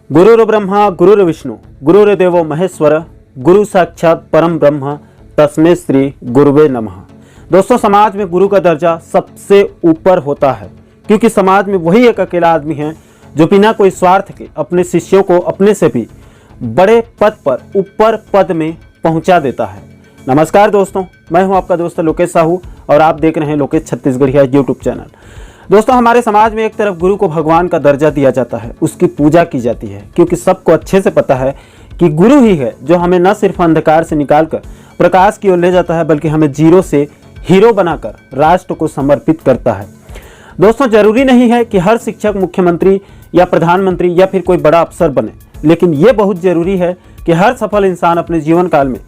गुरुर्ब्रह्मा गुरुर्विष्णु गुरुर्देवो महेश्वर गुरु साक्षात परम ब्रह्म तस्मै श्री गुरुवे नमः। दोस्तों, समाज में गुरु का दर्जा सबसे ऊपर होता है, क्योंकि समाज में वही एक अकेला आदमी है जो बिना कोई स्वार्थ के अपने शिष्यों को अपने से भी बड़े पद पर ऊपर पद में पहुंचा देता है। नमस्कार दोस्तों, मैं हूं आपका दोस्त लोकेश साहू और आप देख रहे हैं लोकेश छत्तीसगढ़िया यूट्यूब चैनल। दोस्तों, हमारे समाज में एक तरफ गुरु को भगवान का दर्जा दिया जाता है, उसकी पूजा की जाती है, क्योंकि सबको अच्छे से पता है कि गुरु ही है जो हमें न सिर्फ अंधकार से निकालकर प्रकाश की ओर ले जाता है, बल्कि हमें जीरो से हीरो बनाकर राष्ट्र को समर्पित करता है। दोस्तों, जरूरी नहीं है कि हर शिक्षक मुख्यमंत्री या प्रधानमंत्री या फिर कोई बड़ा अफसर बने, लेकिन ये बहुत जरूरी है कि हर सफल इंसान अपने जीवन काल में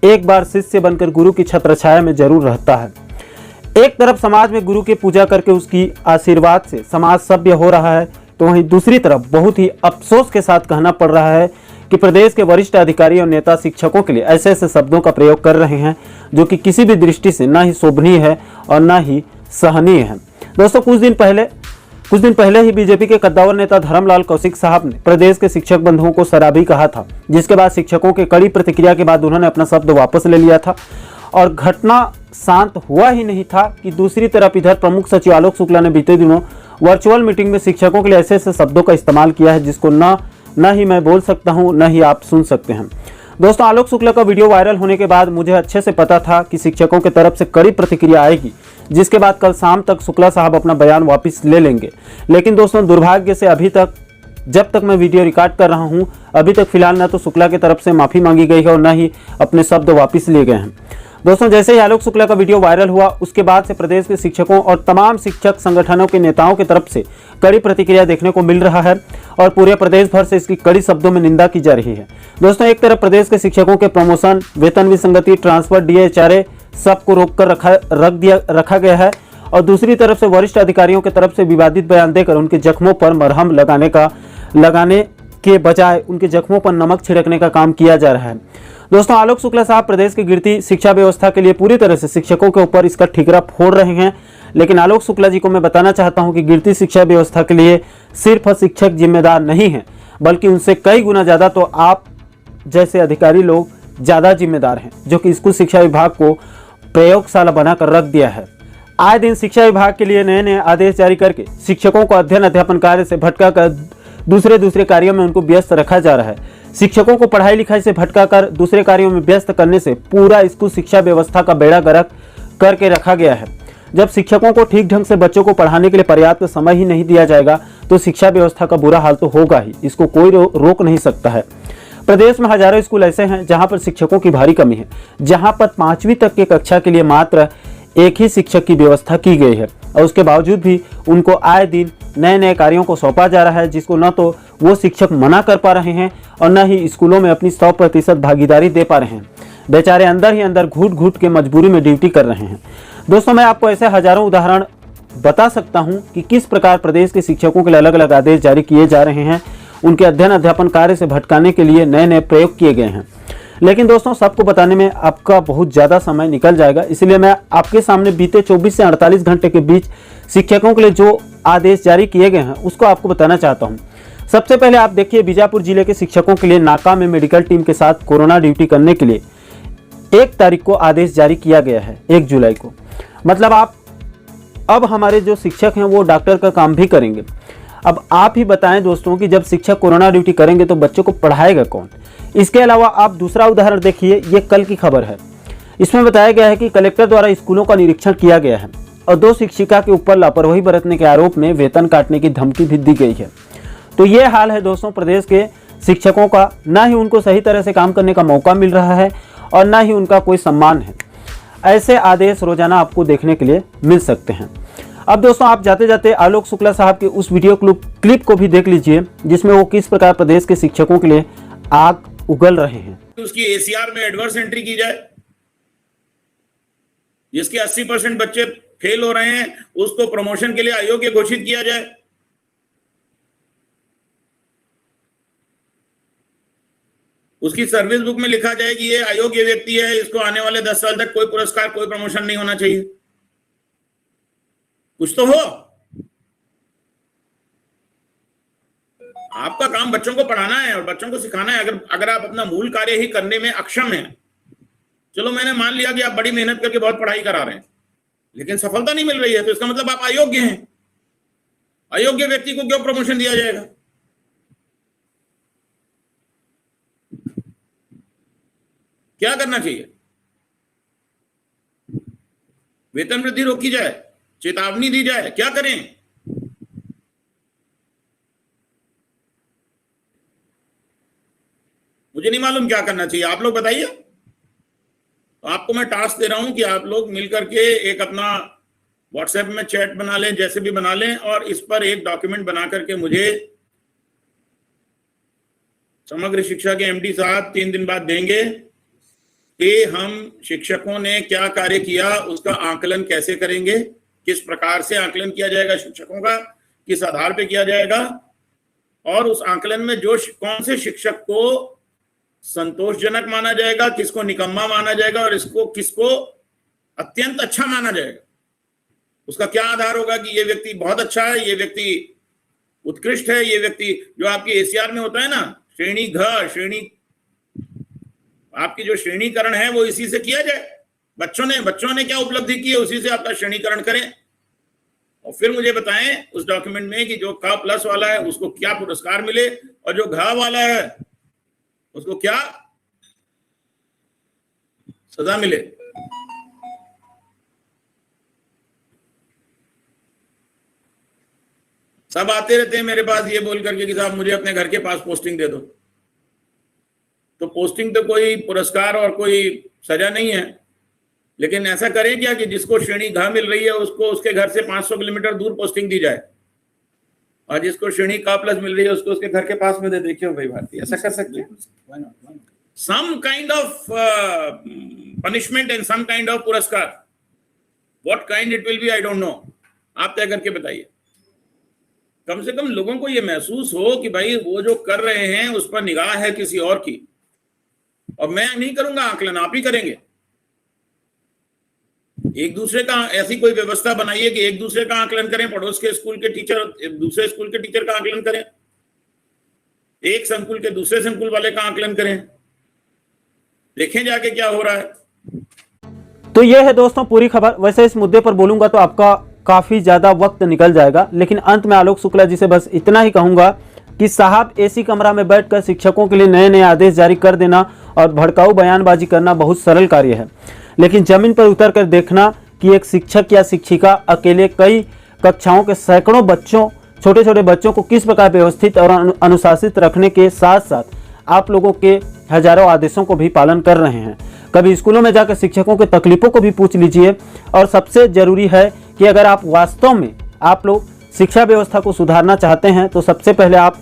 एक बार शिष्य बनकर गुरु की छत्रछाया में जरूर रहता है। एक तरफ समाज में गुरु की पूजा करके उसकी आशीर्वाद से समाज सभ्य हो रहा है, तो वहीं दूसरी तरफ बहुत ही अफसोस के साथ कहना पड़ रहा है कि प्रदेश के वरिष्ठ अधिकारी और नेता शिक्षकों के लिए ऐसे ऐसे शब्दों का प्रयोग कर रहे हैं जो कि किसी भी दृष्टि से ना ही शोभनीय है और ना ही सहनीय है। दोस्तों, कुछ दिन पहले ही बीजेपी के कद्दावर नेता धर्मलाल कौशिक साहब ने प्रदेश के शिक्षक बंधुओं को शराबी कहा था, जिसके बाद शिक्षकों की कड़ी प्रतिक्रिया के बाद उन्होंने अपना शब्द वापस ले लिया था और घटना शांत हुआ ही नहीं था कि दूसरी तरफ इधर प्रमुख सचिव आलोक शुक्ला ने बीते दिनों वर्चुअल मीटिंग में शिक्षकों के लिए ऐसे ऐसे शब्दों का इस्तेमाल किया है जिसको न ही मैं बोल सकता हूं, न ही आप सुन सकते हैं। दोस्तों, आलोक शुक्ला का वीडियो वायरल होने के बाद मुझे अच्छे से पता था कि शिक्षकों की तरफ से कड़ी प्रतिक्रिया आएगी, जिसके बाद कल शाम तक शुक्ला साहब अपना बयान वापस ले लेंगे। लेकिन दोस्तों, दुर्भाग्य से अभी तक जब तक मैं वीडियो रिकॉर्ड कर रहा हूं, अभी तक फिलहाल न तो शुक्ला की तरफ से माफी मांगी गई है और न ही अपने शब्द वापस लिए गए हैं। दोस्तों, जैसे ही आलोक शुक्ला का वीडियो वायरल हुआ, उसके बाद से प्रदेश के शिक्षकों और तमाम शिक्षक संगठनों के नेताओं की तरफ से कड़ी प्रतिक्रिया देखने को मिल रहा है और पूरे प्रदेश भर से इसकी कड़ी शब्दों में निंदा की जा रही है। दोस्तों, एक तरफ प्रदेश के शिक्षकों के प्रमोशन, वेतन विसंगति, ट्रांसफर, डीए, चारे सबको रोककर रखा गया है और दूसरी तरफ से वरिष्ठ अधिकारियों की तरफ से विवादित बयान देकर उनके जख्मों पर मरहम लगाने के बजाय उनके जख्मों पर नमक छिड़कने का काम किया जा रहा है। दोस्तों, आलोक शुक्ला साहब प्रदेश की गिरती शिक्षा व्यवस्था के लिए पूरी तरह से शिक्षकों के ऊपर इसका ठिकरा फोड़ रहे हैं, लेकिन आलोक शुक्ला जी को मैं बताना चाहता हूं कि गिरती शिक्षा व्यवस्था के लिए सिर्फ शिक्षक जिम्मेदार नहीं है, बल्कि उनसे कई गुना ज़्यादा तो आप जैसे अधिकारी लोग ज़्यादा जिम्मेदार हैं, जो कि स्कूल शिक्षा विभाग को प्रयोगशाला बनाकर रख दिया है। आए दिन शिक्षा विभाग के लिए नए नए आदेश जारी करके शिक्षकों को अध्ययन अध्यापन कार्य से भटका कर दूसरे कार्यों में उनको व्यस्त रखा जा रहा है। शिक्षकों को पढ़ाई लिखाई से भटकाकर दूसरे कार्यों में व्यस्त करने से पूरा स्कूल शिक्षा व्यवस्था का बेड़ा गर्क करके रखा गया है। जब शिक्षकों को ठीक ढंग से बच्चों को पढ़ाने के लिए पर्याप्त समय ही नहीं दिया जाएगा, तो शिक्षा व्यवस्था का बुरा हाल तो होगा ही, इसको कोई रोक नहीं सकता है। प्रदेश में हजारों स्कूल ऐसे हैं जहां पर शिक्षकों की भारी कमी है, जहां पर 5वीं तक की कक्षा के लिए मात्र एक ही शिक्षक की व्यवस्था की गई है और उसके बावजूद भी उनको आए दिन नए नए कार्यों को सौंपा जा रहा है, जिसको न तो वो शिक्षक मना कर पा रहे हैं और न ही स्कूलों में अपनी 100% भागीदारी दे पा रहे हैं। बेचारे अंदर ही अंदर घुट घुट के मजबूरी में ड्यूटी कर रहे हैं। दोस्तों, मैं आपको ऐसे हजारों उदाहरण बता सकता हूं कि किस प्रकार प्रदेश के शिक्षकों के लिए अलग अलग आदेश जारी किए जा रहे हैं, उनके अध्ययन अध्यापन कार्य से भटकाने के लिए नए नए प्रयोग किए गए हैं। लेकिन दोस्तों, सबको बताने में आपका बहुत ज़्यादा समय निकल जाएगा, इसलिए मैं आपके सामने बीते 24 से 48 घंटे के बीच शिक्षकों के लिए जो आदेश जारी किए गए हैं उसको आपको बताना चाहता हूं। सबसे पहले आप देखिए, बीजापुर जिले के शिक्षकों के लिए नाका में मेडिकल टीम के साथ कोरोना ड्यूटी करने के लिए 1 तारीख को आदेश जारी किया गया है, 1 जुलाई को। मतलब अब हमारे जो शिक्षक हैं वो डॉक्टर का काम भी करेंगे। अब आप ही बताएं दोस्तों कि जब शिक्षक कोरोना ड्यूटी करेंगे तो बच्चों को पढ़ाएगा कौन। इसके अलावा आप दूसरा उदाहरण देखिए, ये कल की खबर है। इसमें बताया गया है कि कलेक्टर द्वारा स्कूलों का निरीक्षण किया गया है और 2 शिक्षिका के ऊपर लापरवाही बरतने के आरोप में वेतन काटने की धमकी भी दी गई है। तो ये हाल है दोस्तों प्रदेश के शिक्षकों का, ना ही उनको सही तरह से काम करने का मौका मिल रहा है और ना ही उनका कोई सम्मान है। ऐसे आदेश रोजाना आपको देखने के लिए मिल सकते हैं। अब दोस्तों, आप जाते जाते आलोक शुक्ला साहब के उस वीडियो क्लिप को भी देख लीजिए, जिसमें वो किस प्रकार प्रदेश के शिक्षकों के लिए आग उगल रहे हैं। उसकी एसीआर में एडवर्स एंट्री की जाए, जिसके 80% बच्चे फेल हो रहे हैं उसको प्रमोशन के लिए अयोग्य घोषित किया जाए। उसकी सर्विस बुक में लिखा जाए कि ये अयोग्य व्यक्ति है, इसको आने वाले 10 साल तक कोई पुरस्कार, कोई प्रमोशन नहीं होना चाहिए। कुछ तो हो। आपका काम बच्चों को पढ़ाना है और बच्चों को सिखाना है। अगर आप अपना मूल कार्य ही करने में अक्षम हैं, चलो मैंने मान लिया कि आप बड़ी मेहनत करके बहुत पढ़ाई करा रहे हैं, लेकिन सफलता नहीं मिल रही है, तो इसका मतलब आप अयोग्य हैं। अयोग्य व्यक्ति को क्यों प्रमोशन दिया जाएगा? क्या करना चाहिए? वेतन वृद्धि रोकी जाए, चेतावनी दी जाए, क्या करें? मुझे नहीं मालूम क्या करना चाहिए, आप लोग बताइए। तो आपको मैं टास्क दे रहा हूं कि आप लोग मिलकर के एक अपना व्हाट्सएप में चैट बना लें, जैसे भी बना लें, और इस पर एक डॉक्यूमेंट बना करके मुझे समग्र शिक्षा के एमडी साहब 3 दिन बाद देंगे कि हम शिक्षकों ने क्या कार्य किया, उसका आकलन कैसे करेंगे, किस प्रकार से आकलन किया जाएगा शिक्षकों का, किस आधार पे किया जाएगा, और उस आकलन में जो कौन से शिक्षक को संतोषजनक माना जाएगा, किसको निकम्मा माना जाएगा और किसको अत्यंत अच्छा माना जाएगा, उसका क्या आधार होगा कि ये व्यक्ति बहुत अच्छा है, ये व्यक्ति उत्कृष्ट है, ये व्यक्ति, जो आपकी एसीआर में होता है ना, श्रेणी घ श्रेणी, आपकी जो श्रेणीकरण है वो इसी से किया जाए। बच्चों ने क्या उपलब्धि की है, उसी से आपका श्रेणीकरण करें, और फिर मुझे बताएं उस डॉक्यूमेंट में कि जो क प्लस वाला है उसको क्या पुरस्कार मिले, और जो घ वाला है उसको क्या सजा मिले। सब आते रहते हैं मेरे पास ये बोल करके कि साहब मुझे अपने घर के पास पोस्टिंग दे दो। तो पोस्टिंग तो कोई पुरस्कार और कोई सजा नहीं है, लेकिन ऐसा करें क्या कि जिसको श्रेणी घ मिल रही है उसको उसके घर से 500 किलोमीटर दूर पोस्टिंग दी जाए, और जिसको श्रेणी क प्लस मिल रही है उसको उसके घर के पास में दे। देखिए भाई भारती, ऐसा कर सकते हैं। Some kind of punishment and some kind of पुरस्कार, what kind it will be I don't know, आप तय करके बताइए। कम से कम लोगों को ये महसूस हो कि भाई वो जो कर रहे हैं उस पर निगाह है किसी और की, और मैं नहीं करूंगा आकलन, आप ही करेंगे। एक दूसरे का ऐसी कोई व्यवस्था बनाइए कि एक दूसरे का आकलन करें, पड़ोस के स्कूल के टीचर दूसरे स्कूल के टीचर का आकलन करें, एक संकुल के दूसरे संकुल वाले का आकलन करें, देखें जाके क्या हो रहा है। तो यह है दोस्तों पूरी खबर। वैसे इस मुद्दे पर बोलूंगा तो आपका काफी ज्यादा वक्त निकल जाएगा, लेकिन अंत में आलोक शुक्ला जी से बस इतना ही कहूंगा कि साहब एसी कमरा में बैठकर शिक्षकों के लिए नए नए आदेश जारी कर देना और भड़काऊ बयानबाजी करना बहुत सरल कार्य है, लेकिन जमीन पर उतर कर देखना कि एक शिक्षक या शिक्षिका अकेले कई कक्षाओं के सैकड़ों बच्चों, छोटे छोटे बच्चों को किस प्रकार व्यवस्थित और अनुशासित रखने के साथ साथ आप लोगों के हजारों आदेशों को भी पालन कर रहे हैं। कभी स्कूलों में जाकर शिक्षकों के तकलीफों को भी पूछ लीजिए। और सबसे जरूरी है कि अगर आप वास्तव में आप लोग शिक्षा व्यवस्था को सुधारना चाहते हैं तो सबसे पहले आप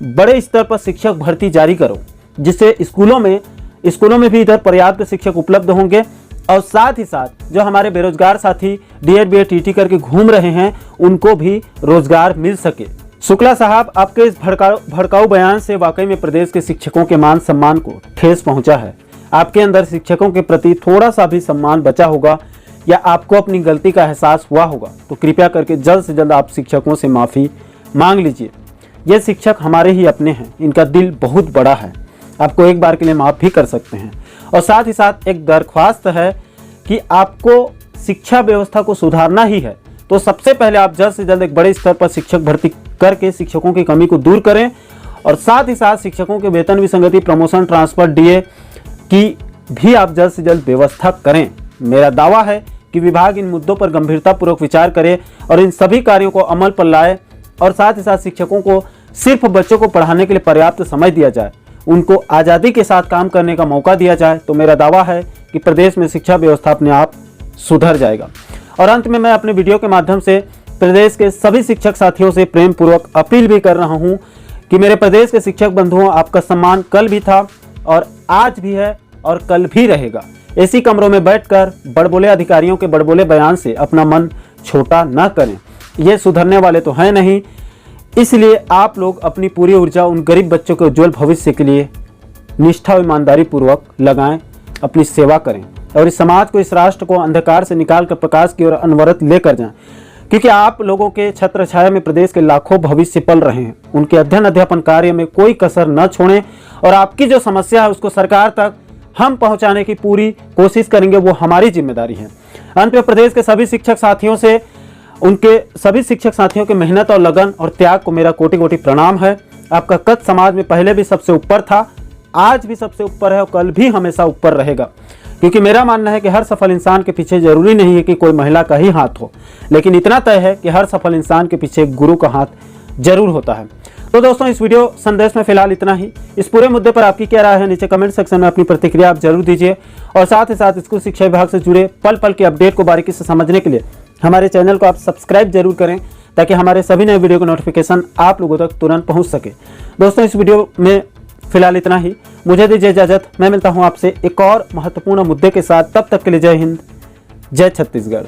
बड़े स्तर पर शिक्षक भर्ती जारी करो, जिससे स्कूलों में भी इधर पर्याप्त शिक्षक उपलब्ध होंगे, और साथ ही साथ जो हमारे बेरोजगार साथी डीएड बीएड टीटी करके घूम रहे हैं उनको भी रोजगार मिल सके। शुक्ला साहब, आपके इस भड़काऊ बयान से वाकई में प्रदेश के शिक्षकों के मान सम्मान को ठेस पहुंचा है। आपके अंदर शिक्षकों के प्रति थोड़ा सा भी सम्मान बचा होगा या आपको अपनी गलती का एहसास हुआ होगा तो कृपया करके जल्द से जल्द आप शिक्षकों से माफ़ी मांग लीजिए। ये शिक्षक हमारे ही अपने हैं, इनका दिल बहुत बड़ा है, आपको एक बार के लिए माफ़ भी कर सकते हैं। और साथ ही साथ एक दरख्वास्त है कि आपको शिक्षा व्यवस्था को सुधारना ही है तो सबसे पहले आप जल्द से जल्द एक बड़े स्तर पर शिक्षक भर्ती करके शिक्षकों की कमी को दूर करें, और साथ ही साथ शिक्षकों के वेतन विसंगति, प्रमोशन, ट्रांसफर, डीए की भी आप जल्द से जल्द व्यवस्था करें। मेरा दावा है कि विभाग इन मुद्दों पर गंभीरतापूर्वक विचार करे और इन सभी कार्यों को अमल पर लाए, और साथ ही साथ शिक्षकों को सिर्फ बच्चों को पढ़ाने के लिए पर्याप्त समय दिया जाए, उनको आज़ादी के साथ काम करने का मौका दिया जाए। तो मेरा दावा है कि प्रदेश में शिक्षा व्यवस्था अपने आप सुधर जाएगा। और अंत में मैं अपने वीडियो के माध्यम से प्रदेश के सभी शिक्षक साथियों से प्रेम पूर्वक अपील भी कर रहा हूं कि मेरे प्रदेश के शिक्षक बंधुओं, आपका सम्मान कल भी था और आज भी है और कल भी रहेगा। एसी कमरों में बैठकर बड़बोले अधिकारियों के बड़बोले बयान से अपना मन छोटा न करें, ये सुधरने वाले तो हैं नहीं। इसलिए आप लोग अपनी पूरी ऊर्जा उन गरीब बच्चों के उज्जवल भविष्य के लिए निष्ठा और ईमानदारी पूर्वक लगाएं, अपनी सेवा करें और इस समाज को, इस राष्ट्र को अंधकार से निकालकर प्रकाश की ओर अनवरत लेकर जाएं। क्योंकि आप लोगों के छत्र छाया में प्रदेश के लाखों भविष्य पल रहे हैं। उनके अध्ययन अध्यापन कार्य में कोई कसर न छोड़ें और आपकी जो समस्या है उसको सरकार तक हम पहुंचाने की पूरी कोशिश करेंगे, वो हमारी जिम्मेदारी है। अंत में प्रदेश के सभी शिक्षक साथियों से उनके सभी शिक्षक साथियों के मेहनत और लगन और त्याग को मेरा कोटि कोटि प्रणाम है। आपका कद समाज में पहले भी सबसे ऊपर था, आज भी सबसे ऊपर है और कल भी हमेशा ऊपर रहेगा। क्योंकि मेरा मानना है कि हर सफल इंसान के पीछे जरूरी नहीं है कि कोई महिला का ही हाथ हो, लेकिन इतना तय है कि हर सफल इंसान के पीछे एक गुरु का हाथ जरूर होता है। तो दोस्तों, इस वीडियो संदेश में फिलहाल इतना ही। इस पूरे मुद्दे पर आपकी क्या राय है नीचे कमेंट सेक्शन में अपनी प्रतिक्रिया आप जरूर दीजिए और साथ ही साथ स्कूल शिक्षा विभाग से जुड़े पल पल के अपडेट को बारीकी से समझने के लिए हमारे चैनल को आप सब्सक्राइब जरूर करें, ताकि हमारे सभी नए वीडियो का नोटिफिकेशन आप लोगों तक तुरंत पहुंच सके। दोस्तों, इस वीडियो में फिलहाल इतना ही। मुझे दीजिए इजाजत। मैं मिलता हूं आपसे एक और महत्वपूर्ण मुद्दे के साथ। तब तक के लिए जय हिंद, जय छत्तीसगढ़।